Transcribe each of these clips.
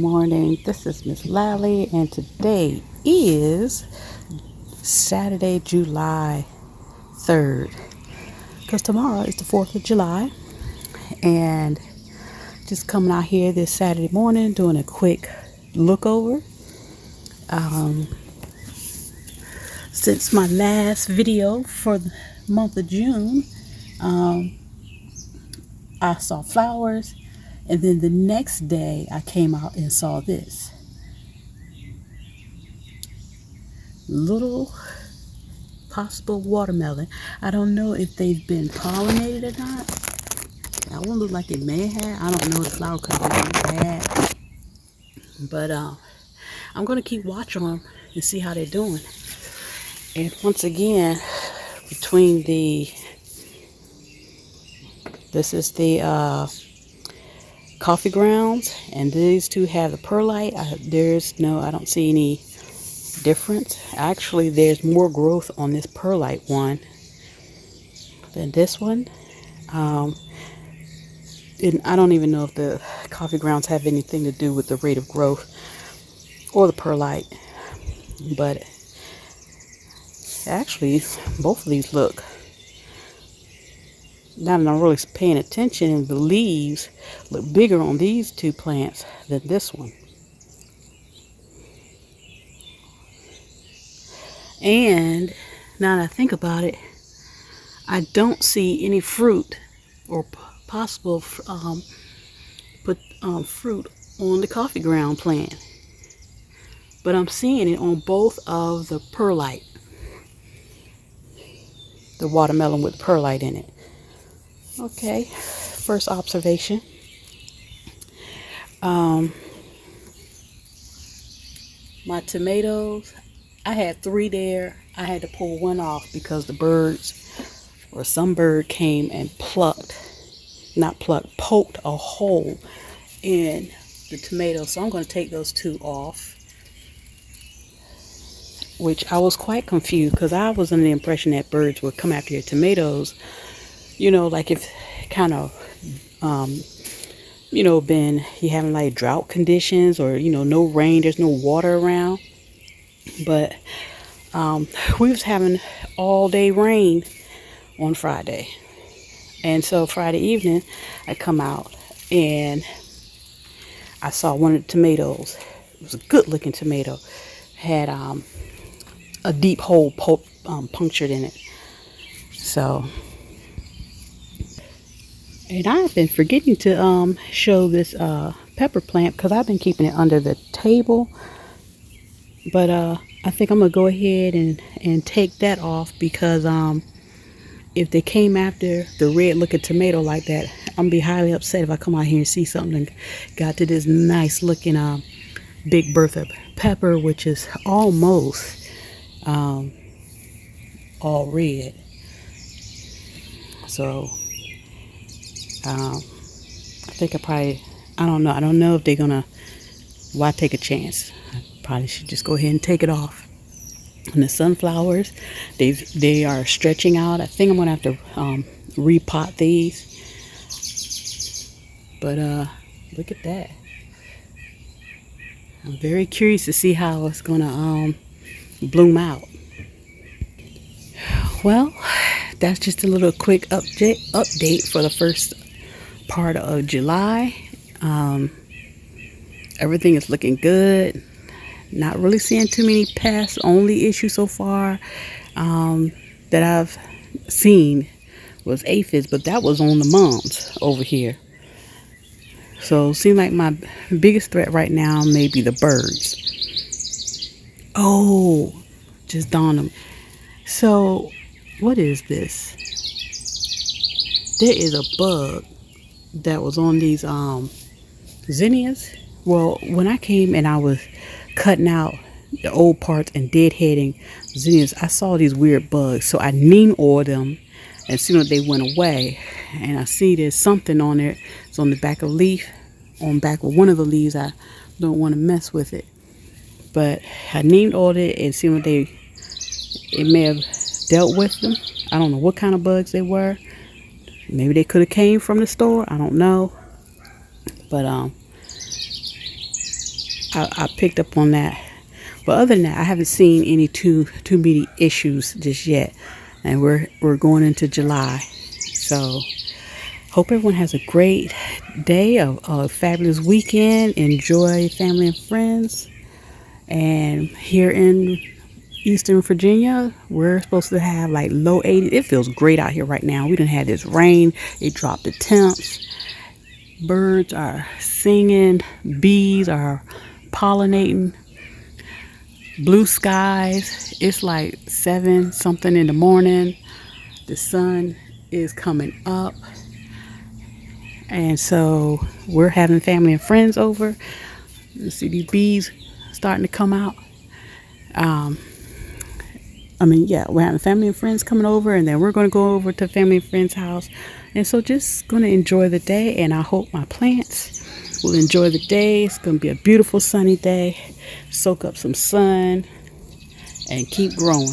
morning. This is Miss Lally, and today is Saturday, July 3rd. Because tomorrow is the 4th of July, and just coming out here this Saturday morning doing a quick look over. Since my last video for the month of June, I saw flowers, and then the next day I came out and saw this little possible watermelon. I don't know if they've been pollinated or not. That one looked like it may have. I don't know, the flower could be really bad. But I'm going to keep watching them and see how they're doing. And once again, between this is the coffee grounds, and these two have the perlite. I don't see any difference. Actually, there's more growth on this perlite one than this one. And I don't even know if the coffee grounds have anything to do with the rate of growth or the perlite, but actually both of these look, now that I'm really paying attention, the leaves look bigger on these two plants than this one. And now that I think about it, I don't see any fruit or possible fruit on the coffee ground plant, but I'm seeing it on both of the perlite, the watermelon with perlite in it. Okay, first observation. My tomatoes, I had 3 there. I had to pull one off because the birds, or some bird, came and poked a hole in the tomatoes. So I'm going to take those 2 off, which I was quite confused because I was under the impression that birds would come after your tomatoes, like if kind of been you having like drought conditions, or no rain, there's no water around. But we was having all day rain on Friday, and so Friday evening I come out and I saw one of the tomatoes. It was a good looking tomato, had a deep hole punctured in it. So, and I've been forgetting to show this pepper plant because I've been keeping it under the table. But I think I'm going to go ahead and take that off because if they came after the red looking tomato like that, I'm going to be highly upset if I come out here and see something that got to this nice looking Big Bertha pepper, which is almost all red. So I think I don't know if they're gonna, why take a chance? I probably should just go ahead and take it off. And the sunflowers, they are stretching out. I think I'm gonna have to repot these. But look at that. I'm very curious to see how it's gonna bloom out. Well, that's just a little quick update for the first part of July. Everything is looking good. Not really seeing too many pests. Only issue so far that I've seen was aphids, but that was on the mums over here. So it seems like my biggest threat right now may be the birds. Oh, just dawned on me. So what is this? There is a bug that was on these zinnias. Well, when I came and I was cutting out the old parts and deadheading zinnias, I saw these weird bugs. So I neem oiled them as soon as they went away. And I see there's something on there. It's on the back of a leaf, on back of one of the leaves. I don't want to mess with it. But I neem oiled it and see what it may have dealt with them. I don't know what kind of bugs they were. Maybe they could have came from the store. I don't know. But I picked up on that. But other than that, I haven't seen any too many issues just yet, and we're going into July. So hope everyone has a great day, a fabulous weekend. Enjoy family and friends. And here in Eastern Virginia, we're supposed to have like low 80s. It feels great out here right now. We done had this rain. It dropped the temps. Birds are singing. Bees are pollinating. Blue skies. It's like 7 something in the morning. The sun is coming up. And so we're having family and friends over. You see these bees starting to come out. We're having family and friends coming over, and then we're going to go over to family and friends' house. And so just going to enjoy the day, and I hope my plants will enjoy the day. It's going to be a beautiful sunny day. Soak up some sun and keep growing.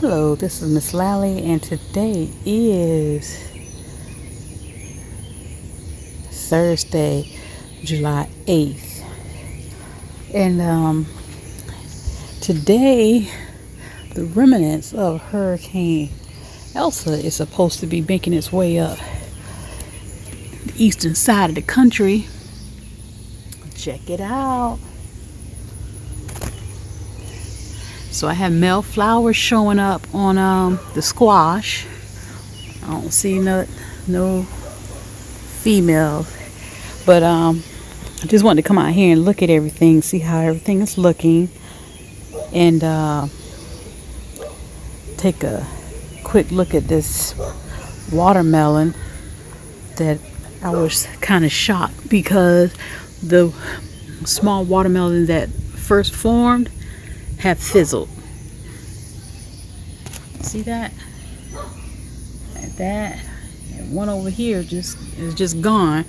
Hello, this is Miss Lally, and today is Thursday, July 8th. And today, the remnants of Hurricane Elsa is supposed to be making its way up the eastern side of the country. Check it out. So I have male flowers showing up on the squash. I don't see no females, but I just wanted to come out here and look at everything, see how everything is looking, and take a quick look at this watermelon that I was kind of shocked because the small watermelon that first formed have fizzled. See that? And that, and one over here is just gone.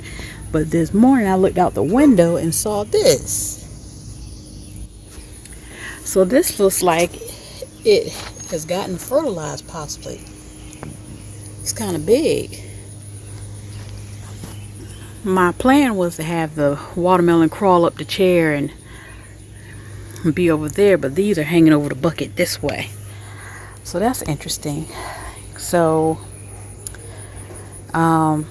But this morning I looked out the window and saw this. So this looks like it has gotten fertilized, possibly. It's kind of big. My plan was to have the watermelon crawl up the chair and be over there, but these are hanging over the bucket this way, so that's interesting. So well,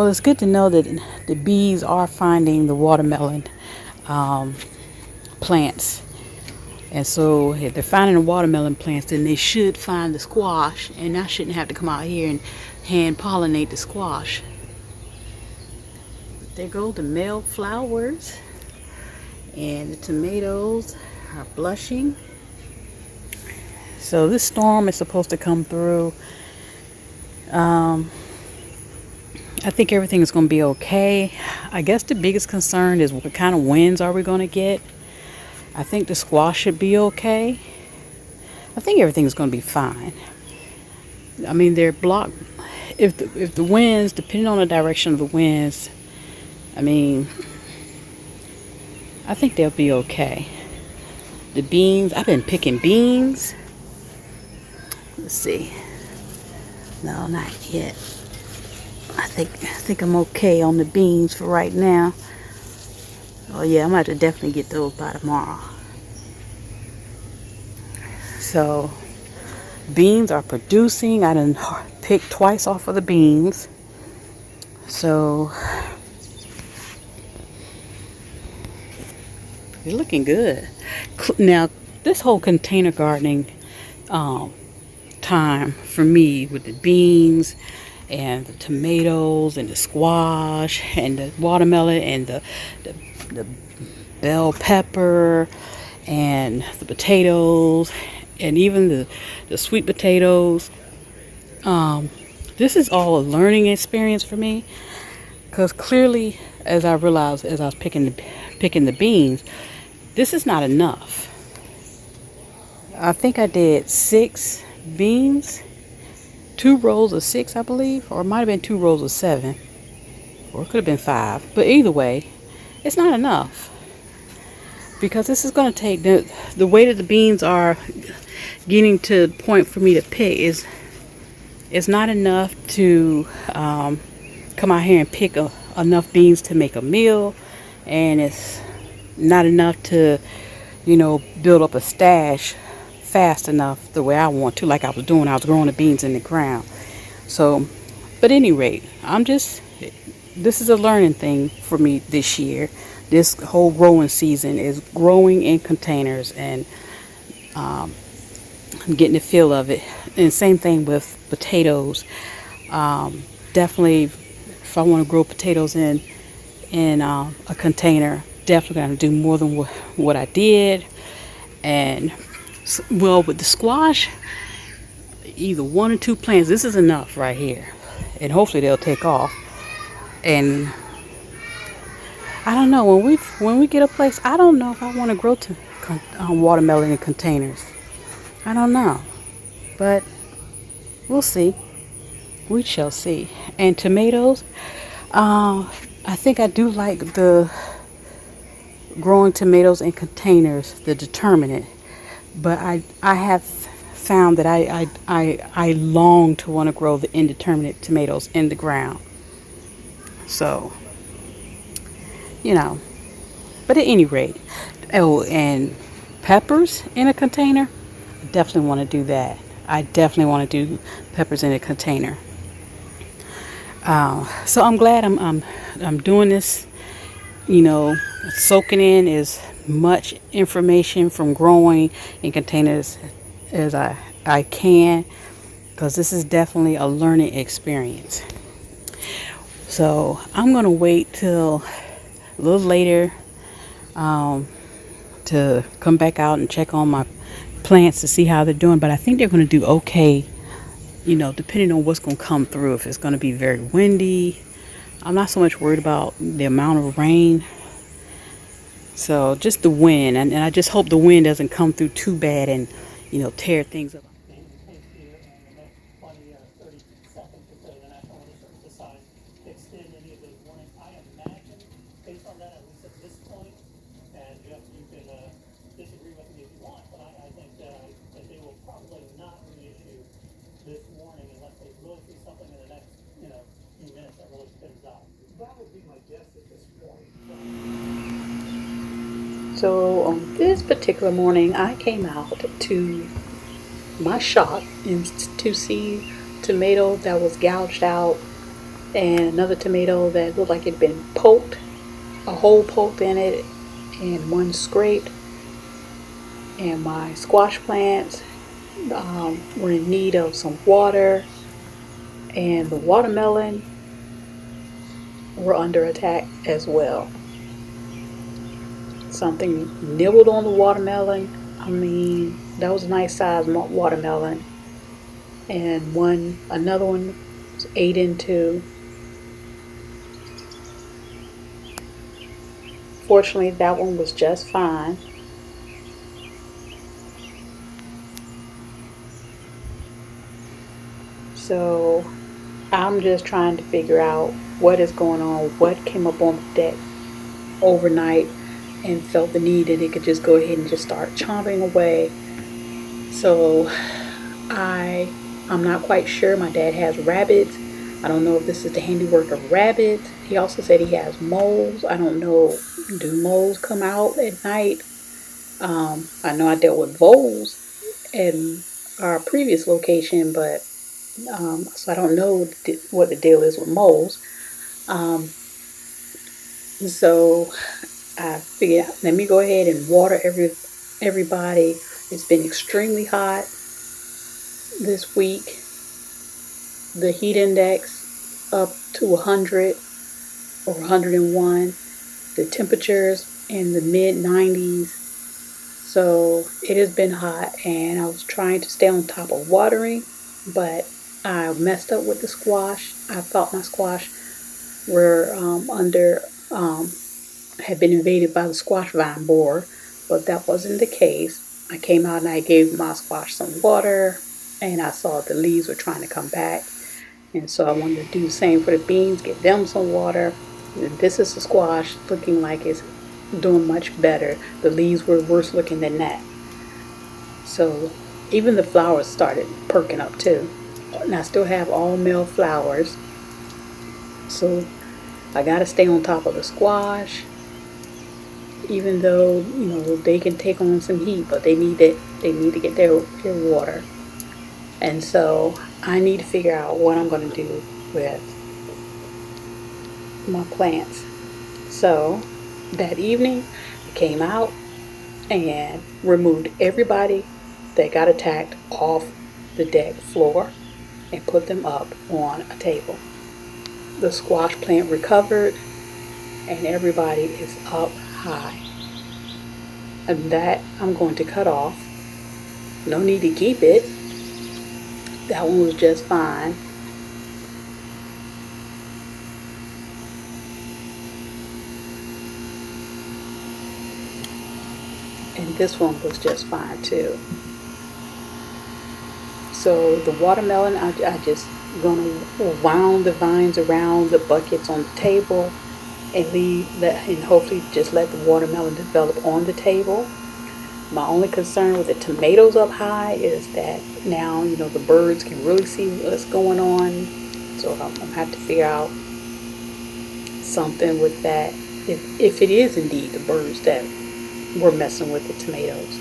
it's good to know that the bees are finding the watermelon plants, and so if they're finding the watermelon plants, then they should find the squash, and I shouldn't have to come out here and hand pollinate the squash. But there go the male flowers. And the tomatoes are blushing. So this storm is supposed to come through I think everything is going to be okay. I guess the biggest concern is what kind of winds are we going to get. I think the squash should be okay. I think everything's going to be fine. I mean, they're blocked. If the winds, depending on the direction of the winds, I mean, I think they'll be okay. The beans, I've been picking beans. Let's see. No, not yet. I think I'm okay on the beans for right now. Oh yeah, I'm gonna have to definitely get those by tomorrow. So beans are producing. I done picked twice off of the beans. So they're looking good. Now this whole container gardening time for me with the beans and the tomatoes and the squash and the watermelon and the bell pepper and the potatoes and even the sweet potatoes. This is all a learning experience for me, because clearly, as I realized as I was picking the beans, this is not enough. I think I did 6 beans, 2 rows of 6, I believe, or it might have been 2 rows of 7, or it could have been 5. But either way, it's not enough, because this is going to take the way that the beans are getting to the point for me to pick is not enough to come out here and pick enough beans to make a meal, and it's not enough to, build up a stash fast enough the way I want to, like I was doing. I was growing the beans in the ground. So, but at any rate, this is a learning thing for me this year. This whole growing season is growing in containers and getting the feel of it. And same thing with potatoes. Definitely, if I want to grow potatoes in a container, definitely going to do more than what I did. And well, with the squash, either 1 or 2 plants. This is enough right here, and hopefully they'll take off. And I don't know, when we get a place, I don't know if I want to grow watermelon in containers. I don't know, but we'll see. We shall see. And tomatoes, I think I do like the growing tomatoes in containers, the determinate. But I have found that I long to want to grow the indeterminate tomatoes in the ground. So, but at any rate, oh, and peppers in a container, definitely want to do that. I definitely want to do peppers in a container. So I'm glad I'm doing this, soaking in as much information from growing in containers as I can, because this is definitely a learning experience. So I'm going to wait till a little later to come back out and check on my plants to see how they're doing. But I think they're going to do okay, depending on what's going to come through. If it's going to be very windy, I'm not so much worried about the amount of rain. So just the wind, and I just hope the wind doesn't come through too bad and, tear things up. So on this particular morning, I came out to my shop to see tomato that was gouged out and another tomato that looked like it had been poked, a hole poked in it, and one scraped. And my squash plants were in need of some water, and the watermelon were under attack as well. Something nibbled on the watermelon. I mean, that was a nice size watermelon. And another one was ate into. Unfortunately, that one was just fine. So I'm just trying to figure out what is going on, what came up on the deck overnight and felt the need that it could just go ahead and just start chomping away. So I'm not quite sure. My dad has rabbits. I don't know if this is the handiwork of rabbits. He also said he has moles. I don't know, do moles come out at night? I know I dealt with voles in our previous location, but so I don't know what the deal is with moles. Um, so I figured, let me go ahead and water everybody. It's been extremely hot this week. The heat index up to 100 or 101. The temperatures in the mid 90s. So it has been hot, and I was trying to stay on top of watering, but I messed up with the squash. I thought my squash were had been invaded by the squash vine borer, but that wasn't the case. I came out and I gave my squash some water, and I saw the leaves were trying to come back, and so I wanted to do the same for the beans, get them some water. And this is the squash looking like it's doing much better. The leaves were worse looking than that. So even the flowers started perking up too. And I still have all male flowers. So I gotta stay on top of the squash, even though, they can take on some heat, but they need it. They need to get their water. And so I need to figure out what I'm gonna do with my plants. So that evening, I came out and removed everybody that got attacked off the deck floor and put them up on a table. The squash plant recovered and everybody is up high. And that I'm going to cut off. No need to keep it. That one was just fine. And this one was just fine too. So the watermelon, I just gonna wound the vines around the buckets on the table and and hopefully just let the watermelon develop on the table. My only concern with the tomatoes up high is that now, the birds can really see what's going on. So I'm gonna have to figure out something with that if it is indeed the birds that were messing with the tomatoes.